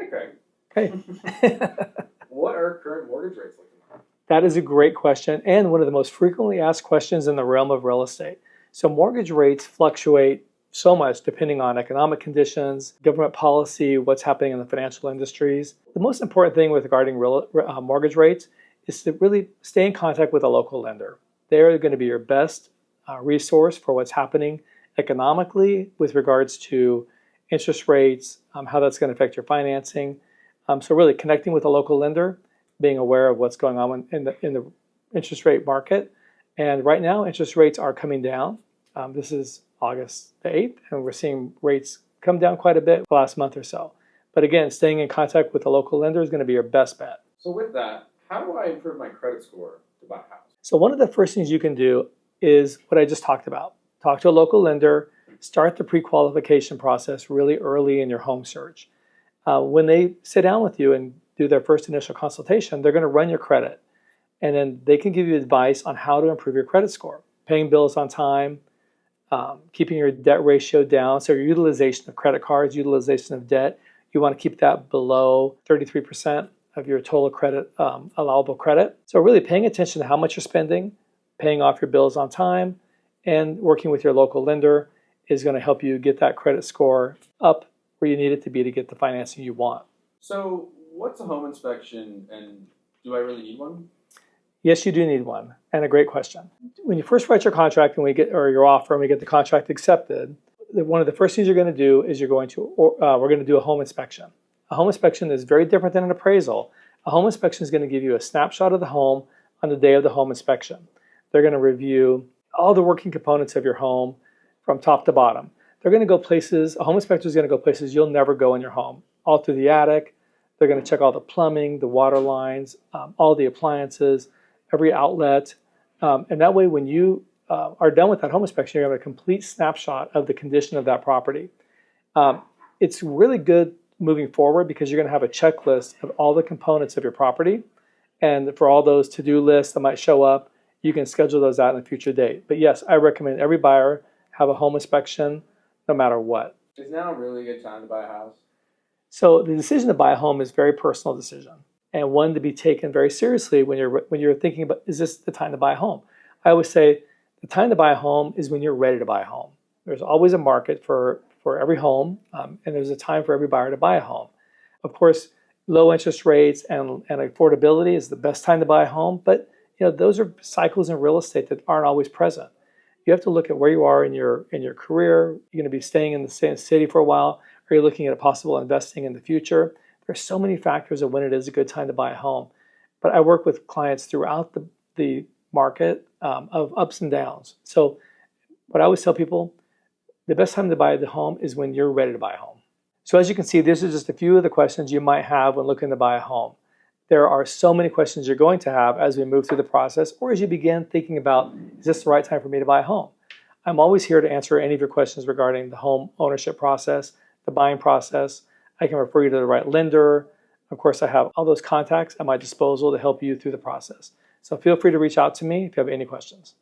Craig. Hey. What are current mortgage rates looking like? That is a great question and one of the most frequently asked questions in the realm of real estate. So mortgage rates fluctuate so much depending on economic conditions, government policy, what's happening in the financial industries. The most important thing with regarding mortgage rates is to really stay in contact with a local lender. They're going to be your best resource for what's happening economically with regards to interest rates, how that's going to affect your financing. So really connecting with a local lender, being aware of what's going on in the interest rate market. And right now, interest rates are coming down. This is August the 8th, and we're seeing rates come down quite a bit the last month or so. But again, staying in contact with a local lender is going to be your best bet. So with that, how do I improve my credit score to buy a house? So one of the first things you can do is what I just talked about. Talk to a local lender, start the pre-qualification process really early in your home search. When they sit down with you and do their first initial consultation, they're going to run your credit. And then they can give you advice on how to improve your credit score. Paying bills on time, keeping your debt ratio down. So your utilization of credit cards, utilization of debt, you want to keep that below 33% of your total credit, allowable credit. So really paying attention to how much you're spending, paying off your bills on time, and working with your local lender is going to help you get that credit score up where you need it to be to get the financing you want. So what's a home inspection, and do I really need one? Yes, you do need one, and a great question. When you first write your contract and or your offer and we get the contract accepted, one of the first things you're going to do is we're going to do a home inspection. A home inspection is very different than an appraisal. A home inspection is going to give you a snapshot of the home on the day of the home inspection. They're going to review all the working components of your home from top to bottom. They're going to go places, a home inspector is going to go places you'll never go in your home, all through the attic. They're going to check all the plumbing, the water lines, all the appliances, every outlet. And that way, when you are done with that home inspection, you're going to have a complete snapshot of the condition of that property. It's really good moving forward because you're going to have a checklist of all the components of your property. And for all those to-do lists that might show up, you can schedule those out in a future date. But yes, I recommend every buyer have a home inspection no matter what. Is now really a good time to buy a house? So the decision to buy a home is a very personal decision and one to be taken very seriously when you're thinking about, is this the time to buy a home? I always say the time to buy a home is when you're ready to buy a home. There's always a market for every home, and there's a time for every buyer to buy a home. Of course, low interest rates and affordability is the best time to buy a home, but those are cycles in real estate that aren't always present. You have to look at where you are in your career. You're going to be staying in the same city for a while. Are you looking at a possible investing in the future? There's so many factors of when it is a good time to buy a home. But I work with clients throughout the market of ups and downs. So what I always tell people, the best time to buy the home is when you're ready to buy a home. So as you can see, these are just a few of the questions you might have when looking to buy a home. There are so many questions you're going to have as we move through the process or as you begin thinking about, is this the right time for me to buy a home? I'm always here to answer any of your questions regarding the home ownership process, the buying process. I can refer you to the right lender. Of course, I have all those contacts at my disposal to help you through the process. So feel free to reach out to me if you have any questions.